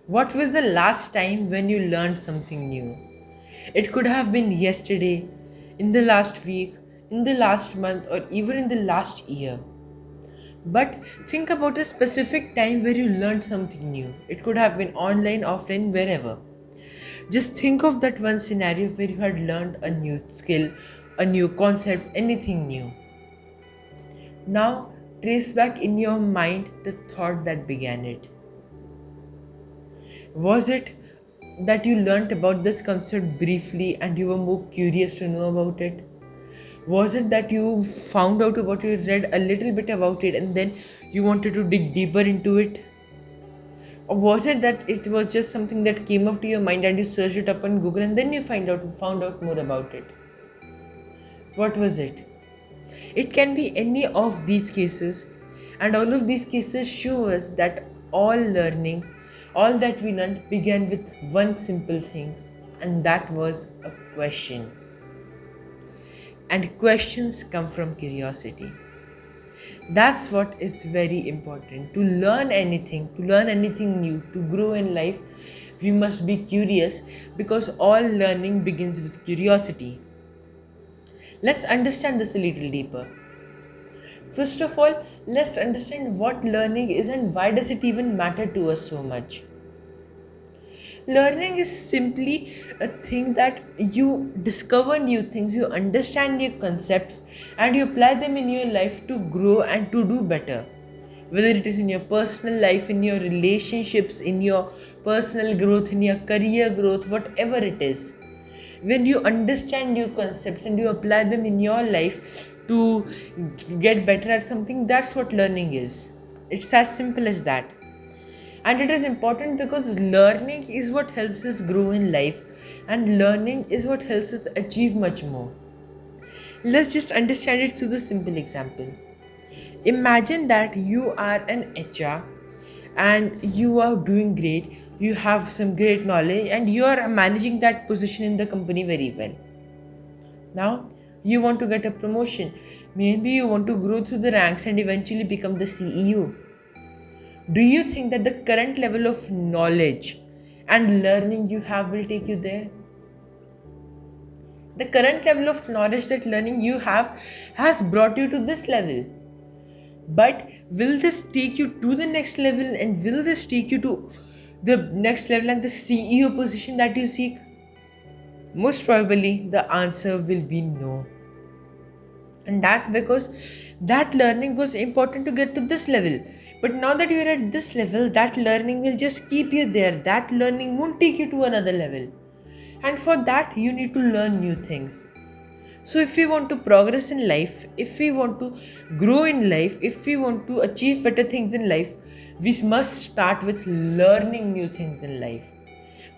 What was the last time when you learned something new? It could have been yesterday, in the last week, in the last month, or even in the last year. But think about a specific time where you learned something new. It could have been online, offline, wherever. Just think of that one scenario where you had learned a new skill, a new concept, anything new. Now, trace back in your mind the thought that began it. Was it that you learnt about this concept briefly and you were more curious to know about it? Was it that you found out about it, read a little bit about it, and then you wanted to dig deeper into it? Or was it that it was just something that came up to your mind and you searched it up on Google and then you found out more about it? What was it? It can be any of these cases, and all of these cases show us that all learning, all that we learned began with one simple thing, and that was a question. And questions come from curiosity. That's what is very important. To learn anything new, to grow in life, we must be curious because all learning begins with curiosity. Let's understand this a little deeper. First of all, let's understand what learning is and why does it even matter to us so much. Learning is simply a thing that you discover new things, you understand new concepts, and you apply them in your life to grow and to do better. Whether it is in your personal life, in your relationships, in your personal growth, in your career growth, whatever it is. When you understand new concepts and you apply them in your life to get better at something, that's what learning is. It's as simple as that. And it is important because learning is what helps us grow in life, and learning is what helps us achieve much more. Let's just understand it through the simple example. Imagine that you are an HR and you are doing great, you have some great knowledge, and you are managing that position in the company very well. Now, you want to get a promotion. Maybe you want to grow through the ranks and eventually become the CEO. Do you think that the current level of knowledge and learning you have will take you there? The current level of knowledge that learning you have has brought you to this level. But will this take you to the next level, and will this take you to the next level and the CEO position that you seek? Most probably the answer will be no. And that's because that learning was important to get to this level. But now that you're at this level, that learning will just keep you there. That learning won't take you to another level. And for that, you need to learn new things. So, if we want to progress in life, if we want to grow in life, if we want to achieve better things in life, we must start with learning new things in life.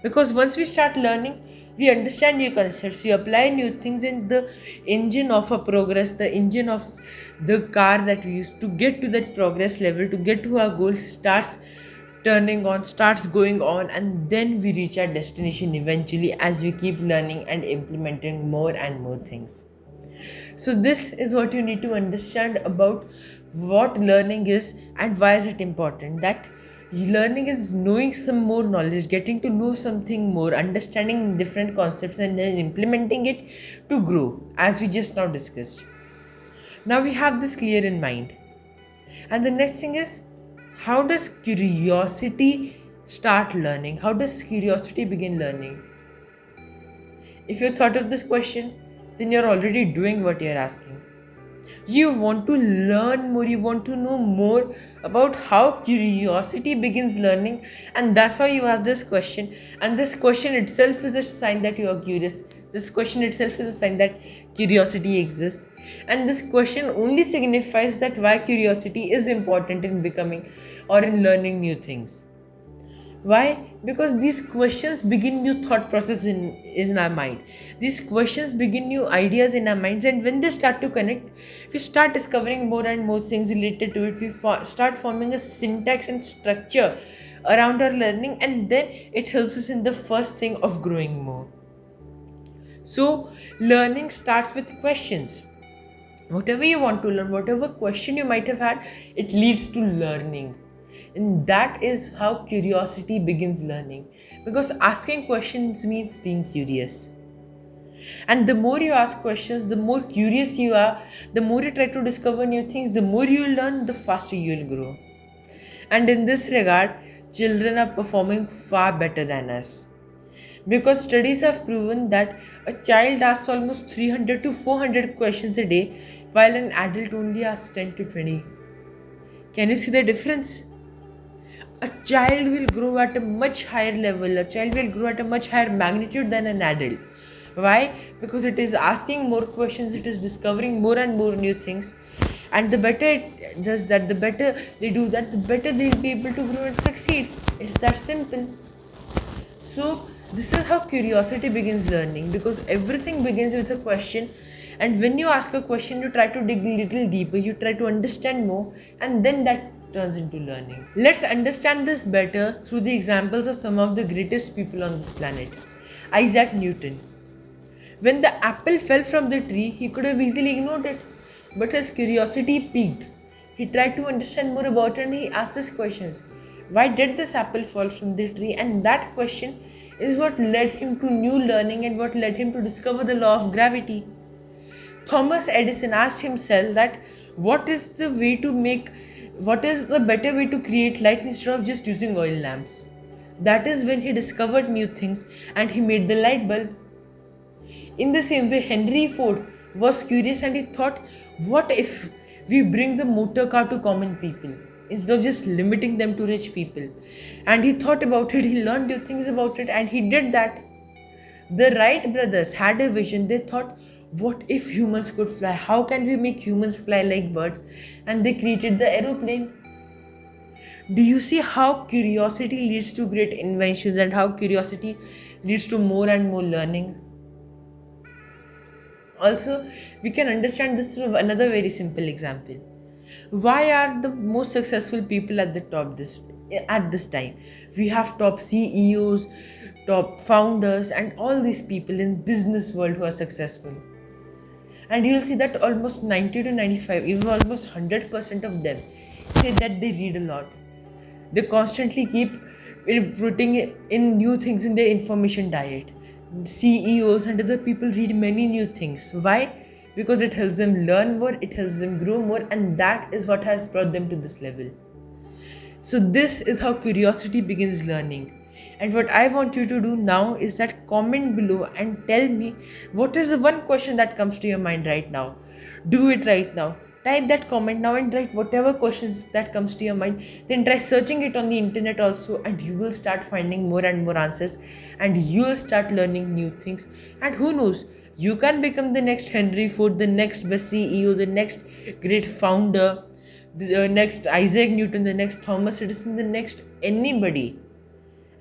Because once we start learning, we understand new concepts, we apply new things, and the engine of our progress, the engine of the car that we use to get to that progress level, to get to our goal, starts turning on, starts going on, and then we reach our destination eventually as we keep learning and implementing more and more things. So this is what you need to understand about what learning is and why is it important. That learning is knowing some more knowledge, getting to know something more, understanding different concepts, and then implementing it to grow, as we just now discussed. Now we have this clear in mind. And the next thing is, how does curiosity start learning? How does curiosity begin learning? If you thought of this question, then you're already doing what you're asking. You want to learn more, you want to know more about how curiosity begins learning, and that's why you ask this question. And this question itself is a sign that you are curious. This question itself is a sign that curiosity exists. And this question only signifies that why curiosity is important in becoming or in learning new things. Why? Because these questions begin new thought process in our mind. These questions begin new ideas in our minds, and when they start to connect, we start discovering more and more things related to it. We start forming a syntax and structure around our learning, and then it helps us in the first thing of growing more. So, learning starts with questions. Whatever you want to learn, whatever question you might have had, it leads to learning. And that is how curiosity begins learning. Because asking questions means being curious. And the more you ask questions, the more curious you are, the more you try to discover new things, the more you learn, the faster you will grow. And in this regard, children are performing far better than us. Because studies have proven that a child asks almost 300 to 400 questions a day, while an adult only asks 10 to 20. Can you see the difference? A child will grow at a much higher level, a child will grow at a much higher magnitude than an adult. Why? Because it is asking more questions, it is discovering more and more new things. And the better it does that, the better they do that, the better they'll be able to grow and succeed. It's that simple. So, this is how curiosity begins learning, because everything begins with a question. And when you ask a question, you try to dig a little deeper, you try to understand more, and then that turns into learning. Let's understand this better through the examples of some of the greatest people on this planet. Isaac Newton. When the apple fell from the tree, he could have easily ignored it, but his curiosity piqued. He tried to understand more about it and he asked these questions. Why did this apple fall from the tree? And that question is what led him to new learning and what led him to discover the law of gravity. Thomas Edison asked himself that what is the better way to create light instead of just using oil lamps? That is when he discovered new things and he made the light bulb. In the same way, Henry Ford was curious and he thought, what if we bring the motor car to common people instead of just limiting them to rich people? And he thought about it, he learned new things about it, and he did that. The Wright brothers had a vision. They thought, what if humans could fly? How can we make humans fly like birds? And they created the aeroplane. Do you see how curiosity leads to great inventions and how curiosity leads to more and more learning? Also, we can understand this through another very simple example. Why are the most successful people at the top at this time? We have top CEOs, top founders, and all these people in business world who are successful. And you'll see that almost 90 to 95, even almost 100% of them say that they read a lot. They constantly keep putting in new things in their information diet. CEOs and other people read many new things. Why? Because it helps them learn more, it helps them grow more, and that is what has brought them to this level. So this is how curiosity begins learning. And what I want you to do now is that comment below and tell me what is the one question that comes to your mind right now. Do it right now. Type that comment now and write whatever questions that comes to your mind. Then try searching it on the internet also, and you will start finding more and more answers, and you will start learning new things. And who knows, you can become the next Henry Ford, the next best CEO, the next great founder, the next Isaac Newton, the next Thomas Edison, the next anybody.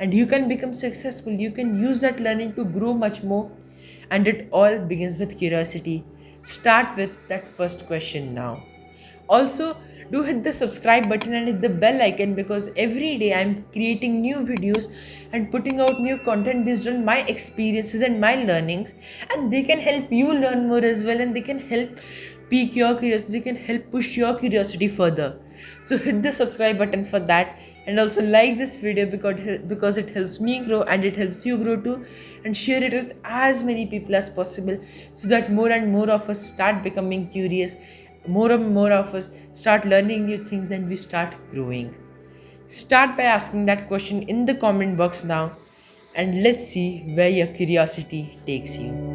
And you can become successful. You can use that learning to grow much more. And it all begins with curiosity. Start with that first question now. Also, do hit the subscribe button and hit the bell icon, because every day I'm creating new videos and putting out new content based on my experiences and my learnings, and they can help you learn more as well, and they can help pique your curiosity, they can help push your curiosity further. So hit the subscribe button for that, and also like this video because it helps me grow and it helps you grow too, and share it with as many people as possible so that more and more of us start becoming curious, more and more of us start learning new things, then we start growing. Start by asking that question in the comment box now, and let's see where your curiosity takes you.